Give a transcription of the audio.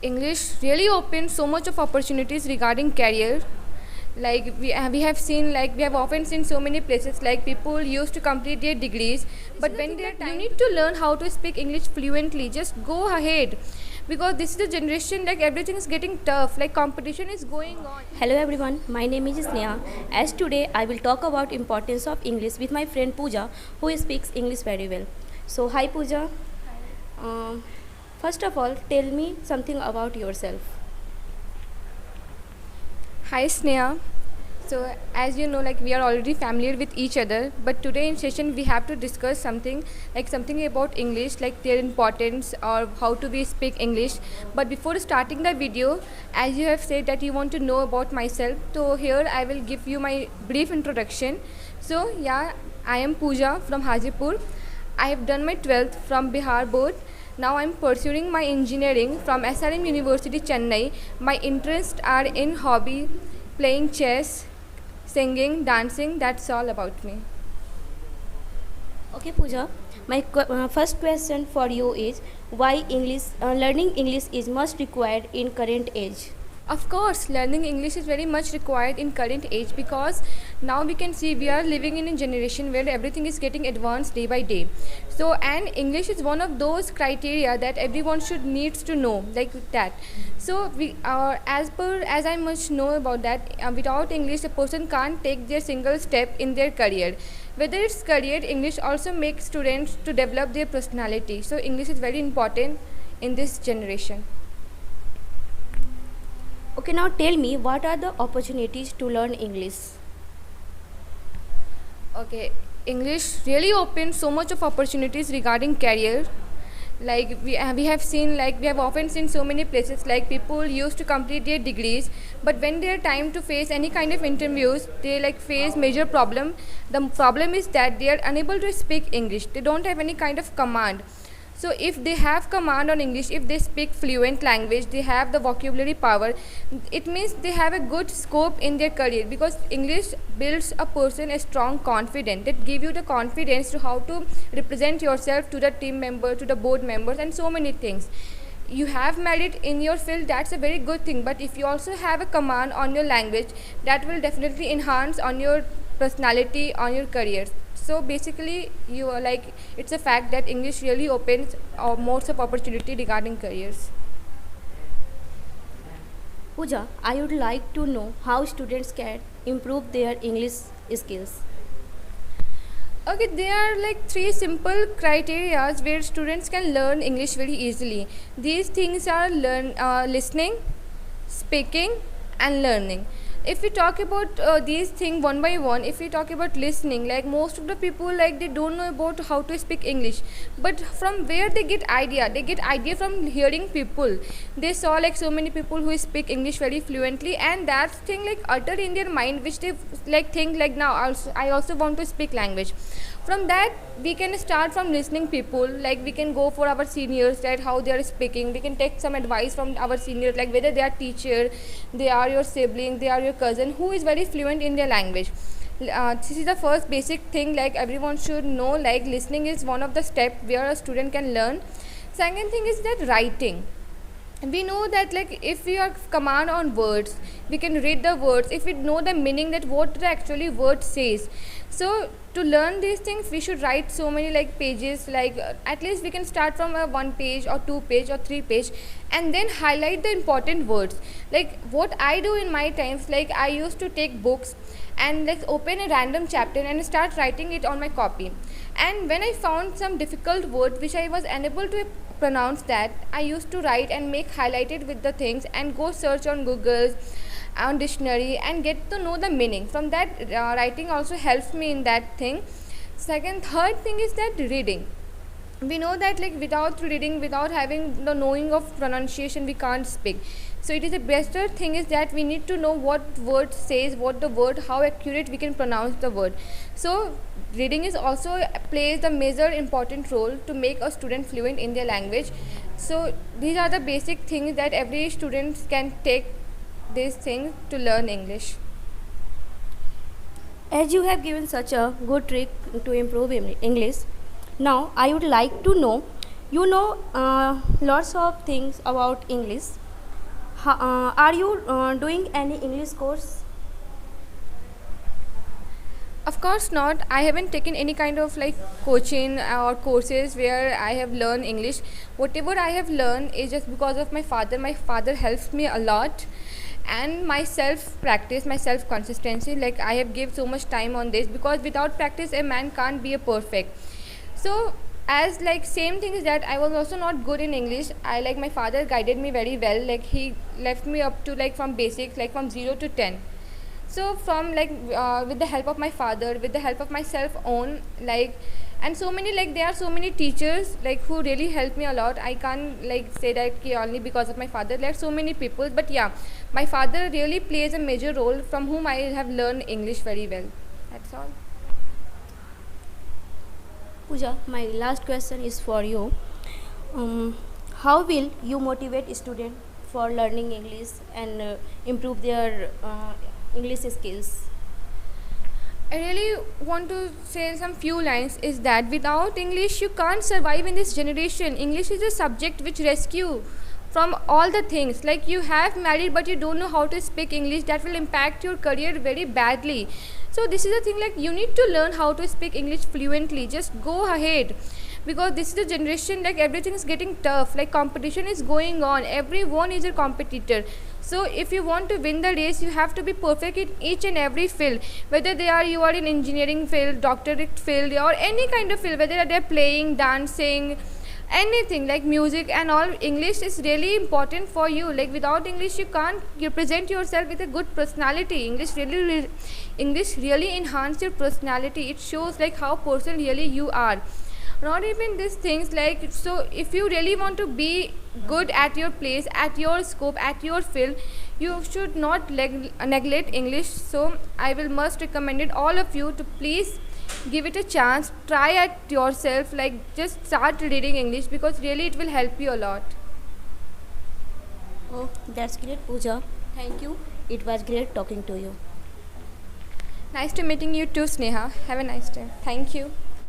English really opens so much of opportunities regarding career. Like we have seen, like we have often seen so many places, like people used to complete their degrees, but when they're you need to learn how to speak English fluently, just go ahead, because this is the generation, like everything is getting tough, like competition is going on. Hello everyone, my name is Sneha. As today I will talk about importance of English with my friend Puja, who speaks English very well. So hi Puja. Um, First of all, tell me something about yourself. Hi Sneha. So as you know, like we are already familiar with each other, but today in session we have to discuss something, like something about English, like their importance or how to we speak English. But before starting the video, as you have said that you want to know about myself, so here I will give you my brief introduction. So yeah, I am Puja from Hajipur. I have done my 12th from Bihar board. Now I am pursuing my engineering from SRM University Chennai. My interests are in hobby, playing chess, singing, dancing. That's all about me. Okay Puja, my first question for you is why learning English is must required in current age. Of course, learning English is very much required in current age, because now we can see we are living in a generation where everything is getting advanced day by day. So, and English is one of those criteria that everyone should needs to know, like that. So, we are as I much know about that. Without English, a person can't take their single step in their career. Whether it's career, English also makes students to develop their personality. So, English is very important in this generation. Okay, now tell me what are the opportunities to learn English? Okay, English really opens so much of opportunities regarding career. Like we have seen, like we have often seen so many places, like people used to complete their degrees, but when their time to face any kind of interviews, they like face major problem. The problem is that they are unable to speak English. They don't have any kind of command. So if they have command on English, if they speak fluent language, they have the vocabulary power, it means they have a good scope in their career, because English builds a person a strong confidence, that give you the confidence to how to represent yourself to the team member, to the board members, and so many things. You have merit in your field, that's a very good thing, but if you also have a command on your language, that will definitely enhance on your personality, on your career. So basically, you are like, it's a fact that English really opens most of opportunity regarding careers. Puja, I would like to know how students can improve their English skills. Okay, there are like three simple criteria where students can learn English very easily. These things are listening, speaking, and learning. If we talk about these things one by one, if we talk about listening, like most of the people, like they don't know about how to speak English, but from where they get idea? They get idea from hearing people. They saw like so many people who speak English very fluently, and that thing like uttered in their mind, which they like think like, now also I also want to speak language. From that we can start from listening people, like we can go for our seniors, that how they are speaking, we can take some advice from our seniors, like whether they are teacher, they are your sibling, they are your cousin who is very fluent in their language. This is the first basic thing, like everyone should know, like listening is one of the step where a student can learn. Second thing is that writing. We know that like if we are command on words, we can read the words, if we know the meaning, that what the actually word says. So to learn these things, we should write so many like pages, like at least we can start from a 1 page or 2 page or 3 page, and then highlight the important words. Like what I do in my times, like I used to take books and like open a random chapter and start writing it on my copy. And when I found some difficult word which I was unable to pronounce, that I used to write and make highlighted with the things and go search on Google, on dictionary, and get to know the meaning. From that writing also helps me in that thing. Third thing is that reading. We know that like without reading, without having the knowing of pronunciation, we can't speak. So it is a better thing is that we need to know what word says, what the word, how accurate we can pronounce the word. So reading is also plays the major important role to make a student fluent in their language. So these are the basic things that every student can take these things to learn English. As you have given such a good trick to improve English, now I would like to know, you know lots of things about English. Are you doing any English course? Of course not. I haven't taken any kind of like coaching or courses where I have learned English. Whatever I have learned is just because of my father. My father helps me a lot, and my self practice, my self consistency. Like I have give so much time on this, because without practice a man can't be a perfect. So as like same thing is that I was also not good in English. I like my father guided me very well. Like he left me up to like from basics, like from 0 to 10. So from like with the help of my father, with the help of myself own, like, and so many, like there are so many teachers like who really helped me a lot. I can't like say that only because of my father. There are so many people, but yeah, my father really plays a major role, from whom I have learned English very well. That's all. Puja, my last question is for you. How will you motivate students for learning English and improve their English skills? I really want to say some few lines is that without English you can't survive in this generation. English is a subject which rescue from all the things. Like you have married but you don't know how to speak English, that will impact your career very badly. So this is the thing, like you need to learn how to speak English fluently. Just go ahead, because this is the generation, like everything is getting tough, like competition is going on, everyone is a competitor. So if you want to win the race, you have to be perfect in each and every field, whether you are in engineering field, doctorate field, or any kind of field, whether they're playing, dancing, anything like music and all. English is really important for you. Like without English you can't you present yourself with a good personality. English really enhance your personality. It shows like how person really you are, not even these things. Like, so if you really want to be good at your place, at your scope, at your field, you should not neglect English. So I will must recommend it all of you to please give it a chance, try at yourself, like just start reading English, because really it will help you a lot. Oh, that's great, Puja. Thank you. It was great talking to you. Nice to meeting you too, Sneha. Have a nice day. Thank you.